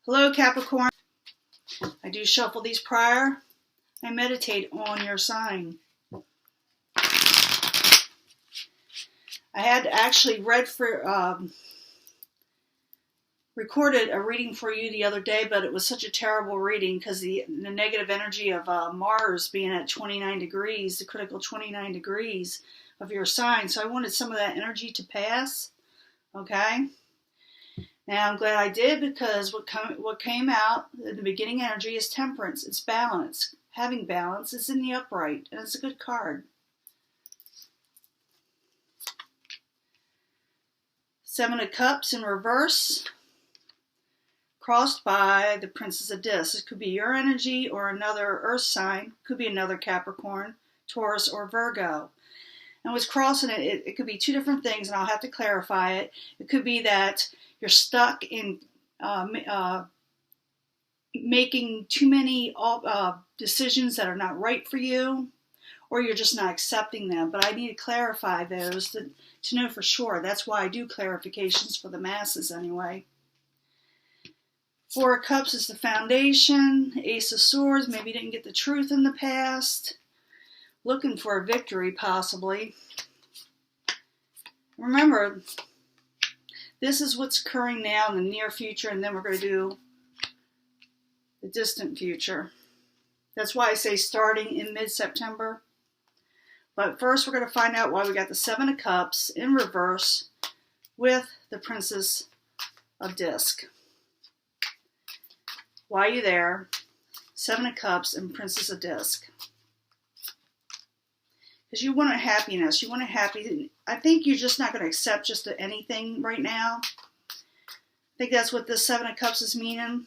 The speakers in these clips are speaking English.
Hello, Capricorn. I do shuffle these prior. I meditate on your sign. I had actually recorded a reading for you the other day, but it was such a terrible reading because the negative energy of Mars being at 29 degrees, the critical 29 degrees of your sign. So I wanted some of that energy to pass. Okay. Now I'm glad I did, because what came out in the beginning energy is temperance. It's balance. Having balance is in the upright, and it's a good card. Seven of Cups in reverse, crossed by the Princess of Discs. It could be your energy or another earth sign. Could be another Capricorn, Taurus, or Virgo. And what's crossing it could be two different things, and I'll have to clarify it. It could be that you're stuck in making too many decisions that are not right for you, or you're just not accepting them. But I need to clarify those to know for sure. That's why I do clarifications for the masses anyway. Four of Cups is the foundation. Ace of Swords, maybe you didn't get the truth in the past. Looking for a victory, possibly. Remember, this is what's occurring now in the near future, and then we're going to do the distant future. That's why I say starting in mid-September. But first, we're going to find out why we got the Seven of Cups in reverse with the Princess of Discs. Why are you there? Seven of Cups and Princess of Discs. Because you want a happiness. You want a happy. I think you're just not going to accept just anything right now. I think that's what this Seven of Cups is meaning.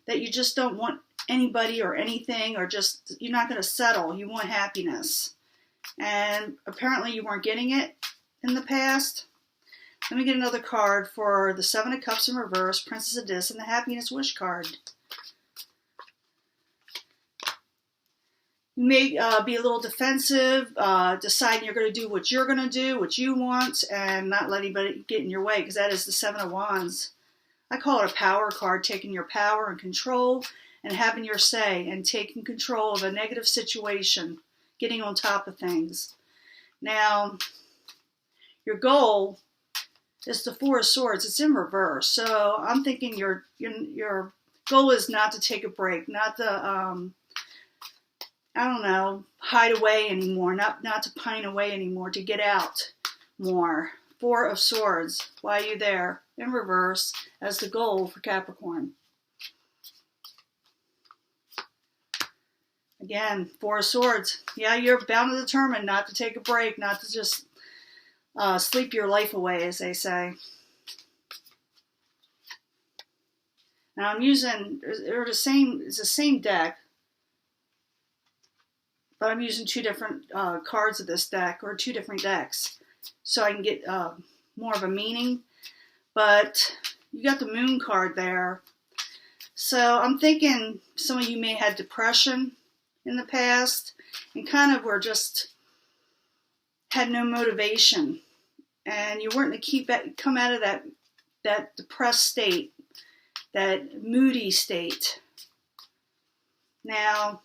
That you just don't want anybody or anything, or just, you're not going to settle. You want happiness. And apparently you weren't getting it in the past. Let me get another card for the Seven of Cups in reverse, Princess of Discs, and the Happiness Wish card. You may be a little defensive, deciding you're going to do what you're going to do, what you want, and not let anybody get in your way, because that is the Seven of Wands. I call it a power card, taking your power and control and having your say and taking control of a negative situation, getting on top of things. Now, your goal is the Four of Swords. It's in reverse. So I'm thinking your goal is not to take a break, not to hide away anymore, not to pine away anymore, to get out more. Four of Swords, why are you there? In reverse, as the goal for Capricorn. Again, Four of Swords. Yeah, you're bound and determined not to take a break, not to just sleep your life away, as they say. Now I'm using, it's the same deck, but I'm using two different cards of this deck, or two different decks, so I can get more of a meaning. But you got the Moon card there. So I'm thinking some of you may have had depression in the past, and kind of were just, had no motivation. And you weren't going to come out of that depressed state, that moody state. Now,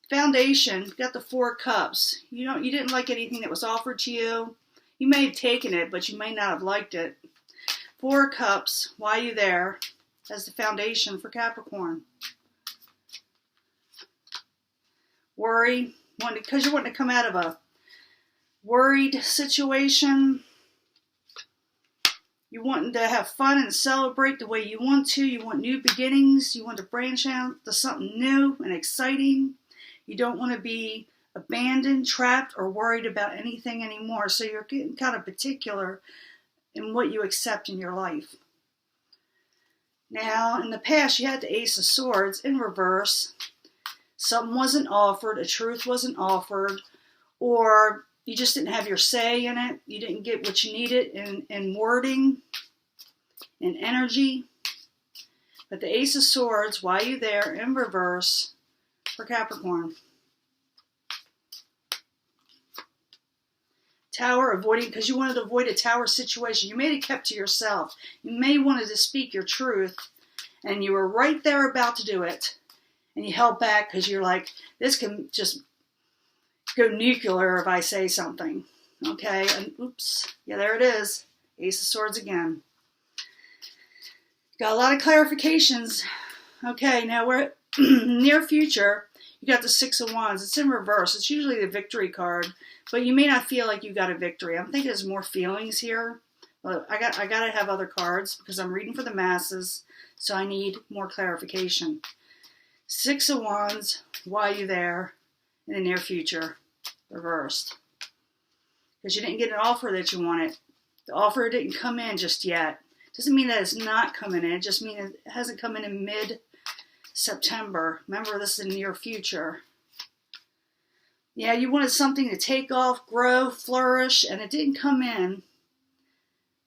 foundation, you got the Four of Cups. You didn't like anything that was offered to you. You may have taken it, but you may not have liked it. Four of Cups, why are you there? As the foundation for Capricorn. Worry, because you're wanting to come out of a worried situation. You wanting to have fun and celebrate the way you want to. You want new beginnings. You want to branch out to something new and exciting. You don't want to be abandoned, trapped, or worried about anything anymore. So you're getting kind of particular in what you accept in your life. Now, in the past, you had the Ace of Swords in reverse. Something wasn't offered, a truth wasn't offered, or you just didn't have your say in it. You didn't get what you needed in wording, in energy. But the Ace of Swords, why are you there in reverse for Capricorn? Tower, avoiding, because you wanted to avoid a tower situation. You may have kept to yourself. You may wanted to speak your truth and you were right there about to do it, and you held back because you're like, this can just go nuclear if I say something. Okay, and oops, yeah, there it is. Ace of Swords again. Got a lot of clarifications. Okay, now we're near future. You got the Six of Wands. It's in reverse. It's usually the victory card, but you may not feel like you got a victory. I'm thinking there's more feelings here. But I got to have other cards because I'm reading for the masses, so I need more clarification. Six of Wands. Why are you there in the near future? Reversed. Because you didn't get an offer that you wanted. The offer didn't come in just yet. Doesn't mean that it's not coming in. It just means it hasn't come in mid-September. Remember, this is the near future. Yeah, you wanted something to take off, grow, flourish, and it didn't come in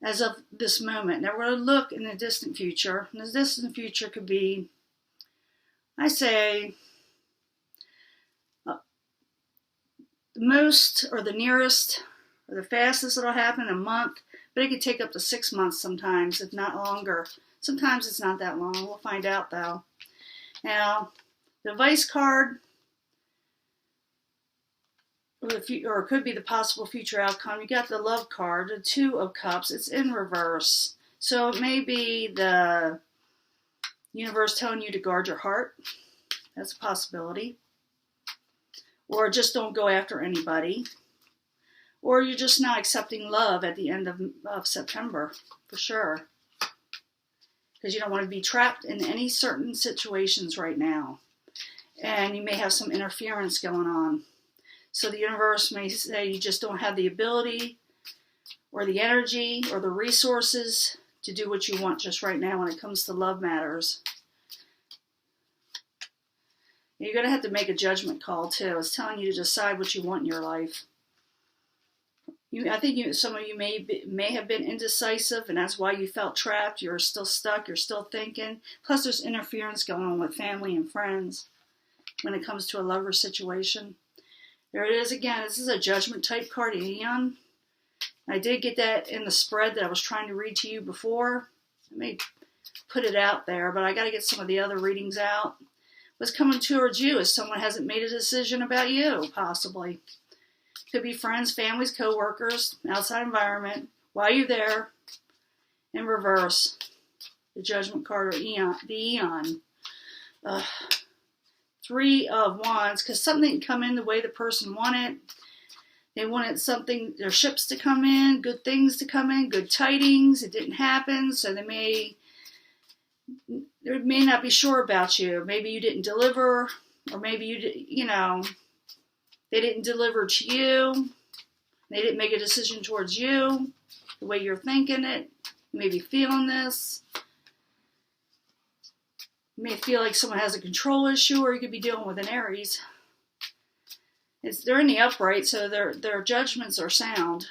as of this moment. Now we're going to look in the distant future. And the distant future could be, I say, the most or the nearest or the fastest it'll happen in a month, but it could take up to 6 months sometimes, if not longer. Sometimes it's not that long. We'll find out though. Now, the Vice card, or it could be the possible future outcome. You got the Love card, the Two of Cups. It's in reverse. So it may be the universe telling you to guard your heart. That's a possibility. Or just don't go after anybody. Or you're just not accepting love at the end of September, for sure. Because you don't want to be trapped in any certain situations right now. And you may have some interference going on. So the universe may say you just don't have the ability or the energy or the resources to do what you want just right now when it comes to love matters. You're going to have to make a judgment call too. It's telling you to decide what you want in your life. I think some of you may have been indecisive, and that's why you felt trapped. You're still stuck. You're still thinking. Plus, there's interference going on with family and friends when it comes to a lover situation. There it is again. This is a judgment type card, Aeon. I did get that in the spread that I was trying to read to you before. I may put it out there, but I got to get some of the other readings out. What's coming towards you is someone hasn't made a decision about you, possibly. Could be friends, families, co-workers, outside environment. Why are you there? In reverse, the Judgment card, or Eon, the Eon. Three of Wands, because something didn't come in the way the person wanted. They wanted something, their ships to come in, good things to come in, good tidings. It didn't happen, so they may not be sure about you. Maybe you didn't deliver, or maybe they didn't deliver to you. They didn't make a decision towards you the way you're thinking it. You may be feeling this. You may feel like someone has a control issue, or you could be dealing with an Aries. They're in the upright, so their judgments are sound.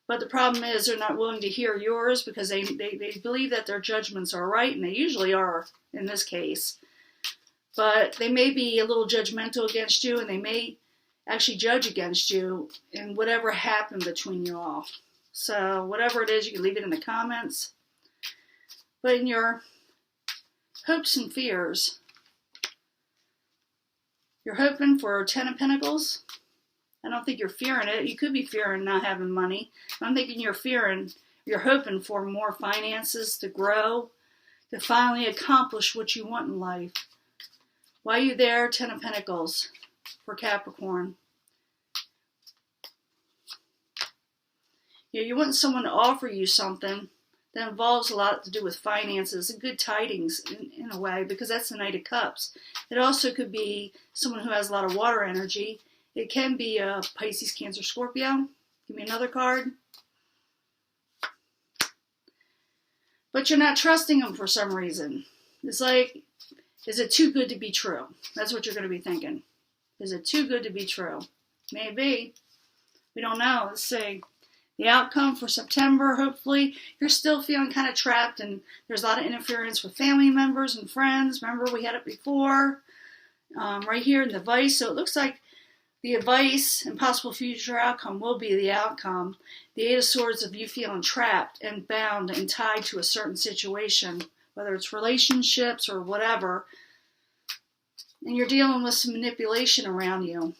But the problem is they're not willing to hear yours because they believe that their judgments are right, and they usually are in this case. But they may be a little judgmental against you, and they may actually judge against you in whatever happened between you all. So whatever it is, you can leave it in the comments. But in your hopes and fears, you're hoping for 10 of Pentacles. I don't think you're fearing it. You could be fearing not having money. I'm thinking you're hoping for more finances to grow, to finally accomplish what you want in life. Why are you there? 10 of Pentacles for Capricorn. You want someone to offer you something that involves a lot to do with finances and good tidings in a way, because that's the Knight of Cups. It also could be someone who has a lot of water energy. It can be a Pisces, Cancer, Scorpio. Give me another card. But you're not trusting them for some reason. It's like, is it too good to be true? That's what you're going to be thinking. Is it too good to be true? Maybe. We don't know. Let's see. The outcome for September, hopefully, you're still feeling kind of trapped, and there's a lot of interference with family members and friends. Remember, we had it before, right here in the Vice. So it looks like the advice and possible future outcome will be the outcome. The Eight of Swords of you feeling trapped and bound and tied to a certain situation, whether it's relationships or whatever. And you're dealing with some manipulation around you.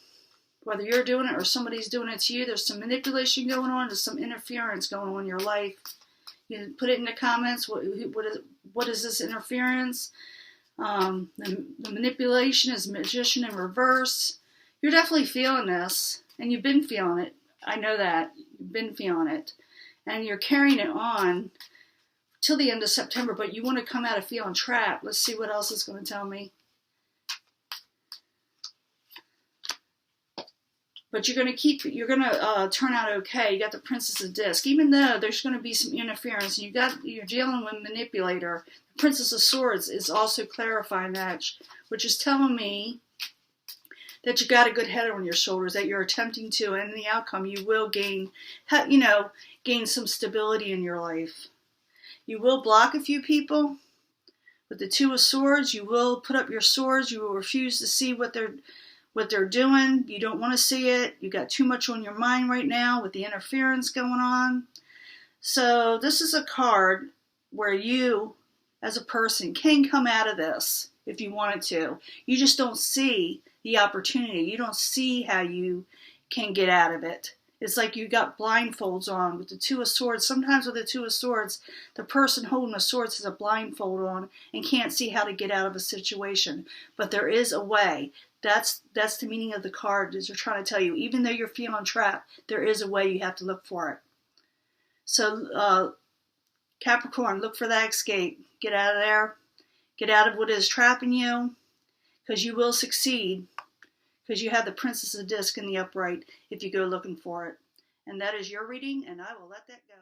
Whether you're doing it or somebody's doing it to you, there's some manipulation going on. There's some interference going on in your life. You put it in the comments. What is this interference? The manipulation is magician in reverse. You're definitely feeling this, and you've been feeling it. I know that. You've been feeling it. And you're carrying it on till the end of September, but you want to come out of feeling trapped. Let's see what else it's going to tell me. But you're going to turn out okay. You got the Princess of Disc. Even though there's going to be some interference, you're dealing with manipulator. The Princess of Swords is also clarifying that, which is telling me that you got a good head on your shoulders, that you're attempting to, and in the outcome you will gain some stability in your life. You will block a few people. With the Two of Swords, you will put up your swords. You will refuse to see what they're doing. You don't want to see it. You got too much on your mind right now with the interference going on. So this is a card where you, as a person, can come out of this if you wanted to. You just don't see the opportunity. You don't see how you can get out of it. It's like you got blindfolds on with the Two of Swords. Sometimes with the Two of Swords, the person holding the swords has a blindfold on and can't see how to get out of a situation. But there is a way. That's the meaning of the card, is they're trying to tell you, even though you're feeling trapped, there is a way. You have to look for it. So Capricorn, look for that escape. Get out of there. Get out of what is trapping you, because you will succeed, because you have the Princess of Disc in the upright if you go looking for it. And that is your reading, and I will let that go.